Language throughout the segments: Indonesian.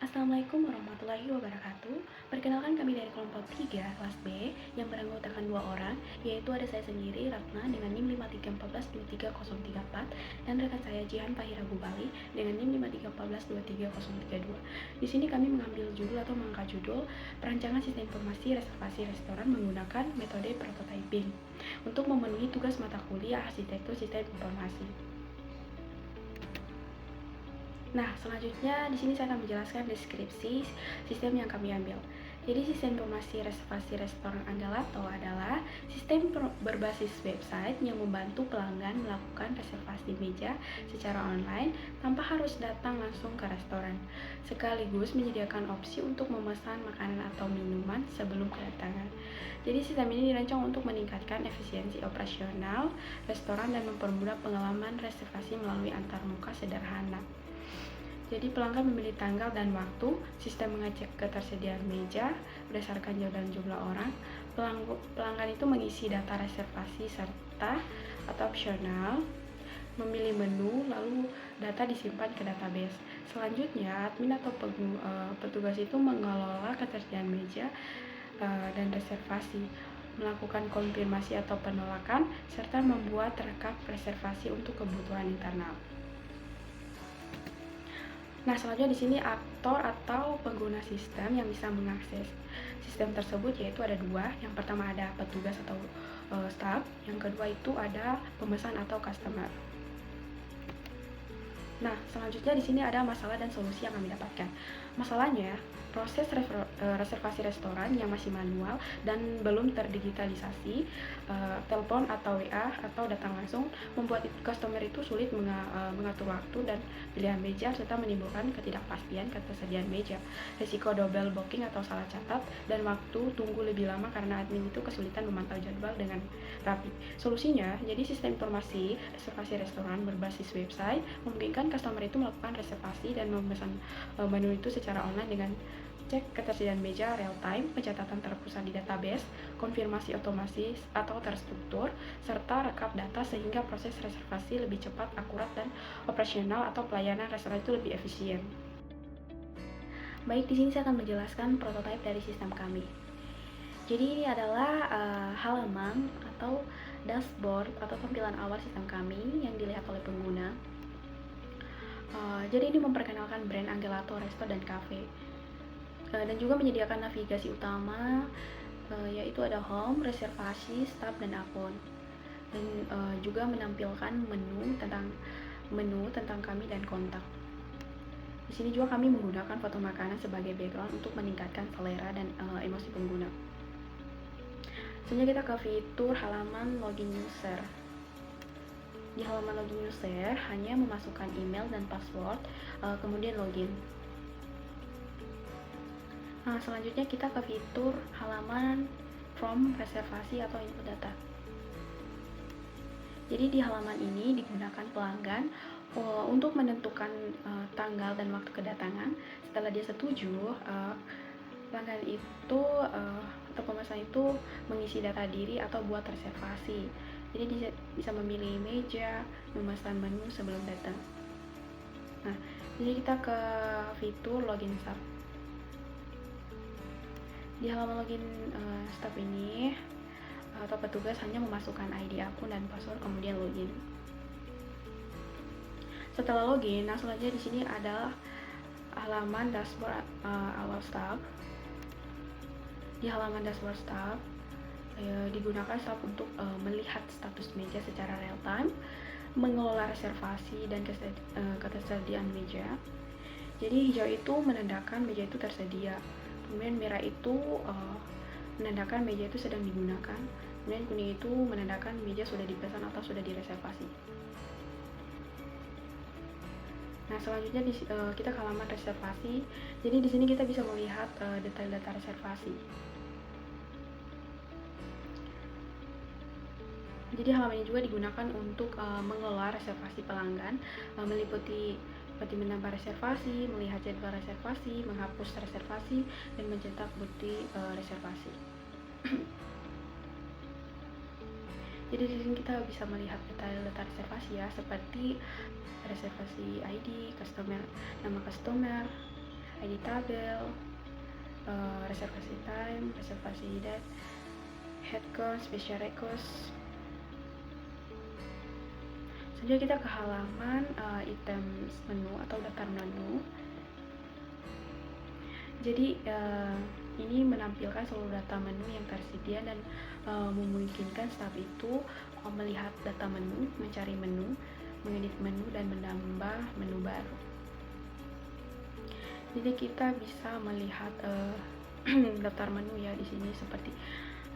Assalamualaikum warahmatullahi wabarakatuh. Perkenalkan kami dari kelompok 3 kelas B yang beranggotakan 2 orang, yaitu ada saya sendiri Ratna dengan NIM 531423034 dan rekan saya Jihan Fahira Gubali dengan NIM 531423032. Di sini kami mengambil judul atau mengangkat judul perancangan sistem informasi reservasi restoran menggunakan metode prototyping untuk memenuhi tugas mata kuliah arsitektur sistem informasi. Nah, selanjutnya di sini saya akan menjelaskan deskripsi sistem yang kami ambil. Jadi, sistem informasi reservasi restoran Anggalato adalah sistem berbasis website yang membantu pelanggan melakukan reservasi meja secara online tanpa harus datang langsung ke restoran, sekaligus menyediakan opsi untuk memesan makanan atau minuman sebelum kedatangan. Jadi, sistem ini dirancang untuk meningkatkan efisiensi operasional restoran dan mempermudah pengalaman reservasi melalui antarmuka sederhana. Jadi pelanggan memilih tanggal dan waktu, sistem mengecek ketersediaan meja berdasarkan jumlah orang. Pelanggan itu mengisi data reservasi serta atau opsional, memilih menu, lalu data disimpan ke database. Selanjutnya, admin atau petugas itu mengelola ketersediaan meja dan reservasi, melakukan konfirmasi atau penolakan, serta membuat rekap reservasi untuk kebutuhan internal. Nah, selanjutnya di sini aktor atau pengguna sistem yang bisa mengakses sistem tersebut yaitu ada dua. Yang pertama ada petugas atau staff, yang kedua itu ada pemesan atau customer. Nah, selanjutnya di sini ada masalah dan solusi yang kami dapatkan. Masalahnya, proses reservasi restoran yang masih manual dan belum terdigitalisasi, telepon atau WA atau datang langsung membuat customer itu sulit mengatur waktu dan pilihan meja serta menimbulkan ketidakpastian ketersediaan meja, risiko double booking atau salah catat, dan waktu tunggu lebih lama karena admin itu kesulitan memantau jadwal dengan rapi. Solusinya, jadi sistem informasi reservasi restoran berbasis website memungkinkan customer itu melakukan reservasi dan memesan menu itu secara online dengan cek ketersediaan meja real time, pencatatan terpusat di database, konfirmasi otomatis atau terstruktur, serta rekap data sehingga proses reservasi lebih cepat, akurat, dan operasional atau pelayanan restoran itu lebih efisien. Baik, di sini saya akan menjelaskan prototipe dari sistem kami. Jadi ini adalah halaman atau dashboard atau tampilan awal sistem kami yang dilihat oleh pengguna. Jadi ini memperkenalkan brand Anggalato Resto dan Cafe, dan juga menyediakan navigasi utama, yaitu ada home, reservasi, staff, dan akun, dan juga menampilkan menu tentang kami dan kontak. Di sini juga kami menggunakan foto makanan sebagai background untuk meningkatkan selera dan emosi pengguna. Selanjutnya kita ke fitur halaman login user. Di halaman login user hanya memasukkan email dan password, kemudian login. Nah, selanjutnya kita ke fitur halaman form reservasi atau input data. Jadi di halaman ini digunakan pelanggan untuk menentukan tanggal dan waktu kedatangan. Setelah dia setuju, pelanggan itu atau pemesan itu mengisi data diri atau buat reservasi. Jadi dia bisa memilih meja, memesan menu sebelum datang. Nah, jadi kita ke fitur login staff. Di halaman login staff ini atau petugas hanya memasukkan ID akun dan password kemudian login. Setelah login, nah selanjutnya di sini adalah halaman dashboard awal staff. Di halaman dashboard staff digunakan staff untuk melihat status meja secara real time, mengelola reservasi dan ketersediaan meja. Jadi hijau itu menandakan meja itu tersedia, kemudian merah itu menandakan meja itu sedang digunakan, kemudian kuning itu menandakan meja sudah dipesan atau sudah direservasi. Nah, selanjutnya kita ke halaman reservasi. Jadi di sini kita bisa melihat detail-data reservasi. Jadi halaman ini juga digunakan untuk mengelola reservasi pelanggan, meliputi seperti menambah reservasi, melihat jadwal reservasi, menghapus reservasi, dan mencetak bukti reservasi. Jadi di sini kita bisa melihat detail-detail reservasi ya, seperti reservasi ID, nama customer, ID tabel, reservasi time, reservasi date, head count, special request. Selanjutnya kita ke halaman items menu atau daftar menu. Jadi ini menampilkan seluruh data menu yang tersedia dan memungkinkan staf itu melihat data menu, mencari menu, mengedit menu, dan menambah menu baru. Jadi kita bisa melihat daftar menu ya di sini seperti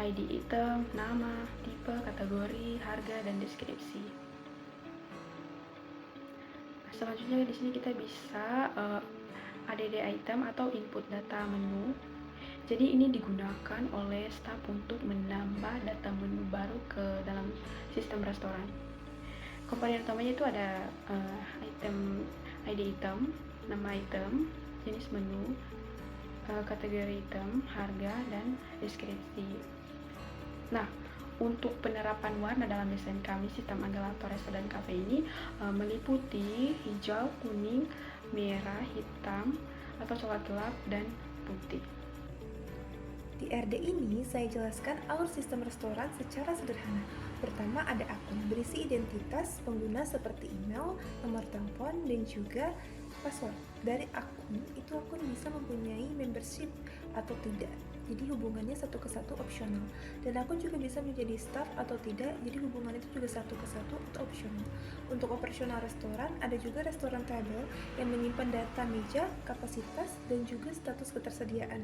ID item, nama, tipe, kategori, harga, dan deskripsi. Selanjutnya di sini kita bisa add item atau input data menu. Jadi ini digunakan oleh staf untuk menambah data menu baru ke dalam sistem restoran. Komponen utamanya itu ada item, ID item, nama item, jenis menu, kategori item, harga, dan deskripsi. Nah, untuk penerapan warna dalam desain kami, sistem Anggalato Resto dan Cafe ini meliputi hijau, kuning, merah, hitam, atau coklat gelap, dan putih. Di RD ini, saya jelaskan alur sistem restoran secara sederhana. Pertama, ada akun berisi identitas pengguna seperti email, nomor telepon, dan juga password. Dari akun, itu akun bisa mempunyai membership atau tidak. Jadi hubungannya satu ke satu opsional. Dan akun juga bisa menjadi staff atau tidak, jadi hubungannya itu juga satu ke satu atau opsional. Untuk operasional restoran, ada juga restoran table yang menyimpan data meja, kapasitas, dan juga status ketersediaan.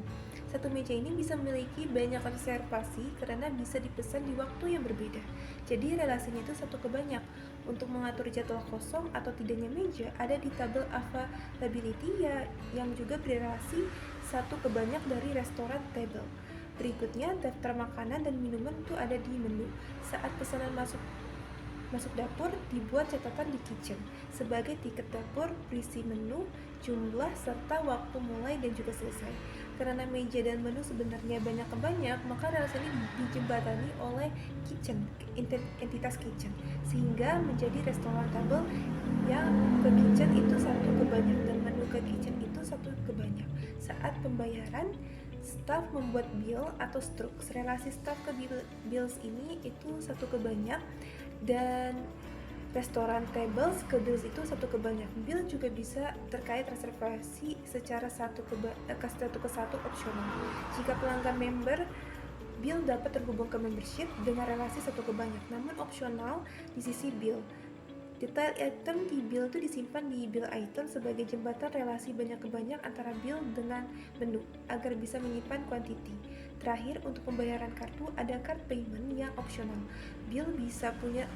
Satu meja ini bisa memiliki banyak reservasi karena bisa dipesan di waktu yang berbeda. Jadi relasinya itu satu ke banyak. Untuk mengatur jadwal kosong atau tidaknya meja, ada di tabel availability ya, yang juga berrelasi satu ke banyak dari restoran table. Berikutnya, daftar makanan dan minuman itu ada di menu. Saat pesanan masuk dapur, dibuat catatan di kitchen sebagai tiket dapur berisi menu, jumlah, serta waktu mulai dan juga selesai. Karena meja dan menu sebenarnya banyak, maka relasi ini dijembatani oleh kitchen, entitas kitchen, sehingga menjadi restoran table yang ke kitchen itu satu ke banyak dan menu ke kitchen itu satu ke banyak. Saat pembayaran, staf membuat bill atau strux. Relasi staf ke bills ini itu satu ke banyak, dan restoran tables ke bills itu satu ke banyak. Bill juga bisa terkait reservasi secara satu ke satu opsional. Jika pelanggan member, bill dapat terhubung ke membership dengan relasi satu ke banyak, namun opsional di sisi bill. Detail item di bill itu disimpan di bill item sebagai jembatan relasi banyak ke banyak antara bill dengan menu agar bisa menyimpan quantity. Terakhir, untuk pembayaran kartu ada card payment yang opsional. Bill bisa punya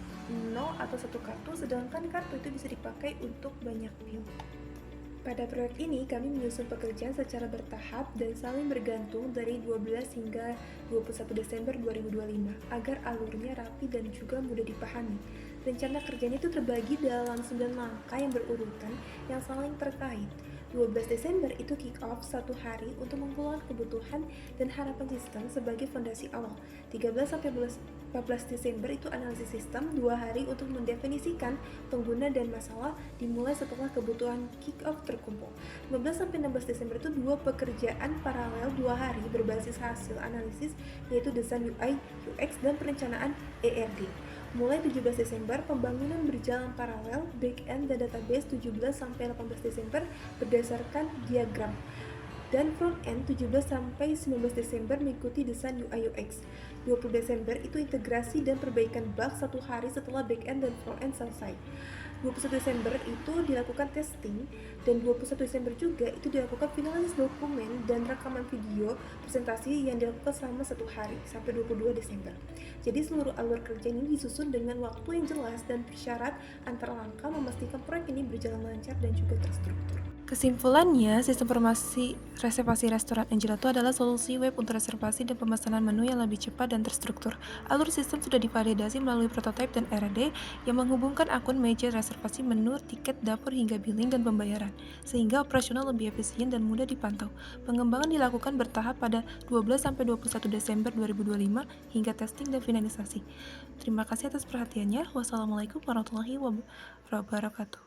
0 atau 1 kartu, sedangkan kartu itu bisa dipakai untuk banyak bill. Pada proyek ini, kami menyusun pekerjaan secara bertahap dan saling bergantung dari 12 hingga 21 Desember 2025 agar alurnya rapi dan juga mudah dipahami. Rencana kerjanya itu terbagi dalam 9 langkah yang berurutan yang saling terkait. 12 Desember itu kick off 1 hari untuk mengumpulkan kebutuhan dan harapan sistem sebagai fondasi awal. 13-14 Desember itu analisis sistem, 2 hari untuk mendefinisikan pengguna dan masalah dimulai setelah kebutuhan kick off terkumpul. 15-16 Desember itu 2 pekerjaan paralel 2 hari berbasis hasil analisis, yaitu desain UI, UX, dan perencanaan ERD. Mulai 17 Desember, pembangunan berjalan paralel, back-end dan database 17-18 Desember berdasarkan diagram. Dan front-end 17-19 Desember mengikuti desain UI UX. 20 Desember itu integrasi dan perbaikan bug 1 hari setelah back-end dan front-end selesai. 21 Desember itu dilakukan testing, dan 21 Desember juga itu dilakukan finalisasi dokumen dan rekaman video presentasi yang dilakukan selama 1 hari sampai 22 Desember. Jadi seluruh alur kerja ini disusun dengan waktu yang jelas dan bersyarat antar langkah memastikan proyek ini berjalan lancar dan juga terstruktur. Kesimpulannya, sistem informasi reservasi restoran Anggalato adalah solusi web untuk reservasi dan pemesanan menu yang lebih cepat dan terstruktur. Alur sistem sudah divalidasi melalui prototipe dan RD yang menghubungkan akun meja reservasi, menu, tiket, dapur, hingga billing dan pembayaran, sehingga operasional lebih efisien dan mudah dipantau. Pengembangan dilakukan bertahap pada 12-21 Desember 2025 hingga testing dan finalisasi. Terima kasih atas perhatiannya. Wassalamualaikum warahmatullahi wabarakatuh.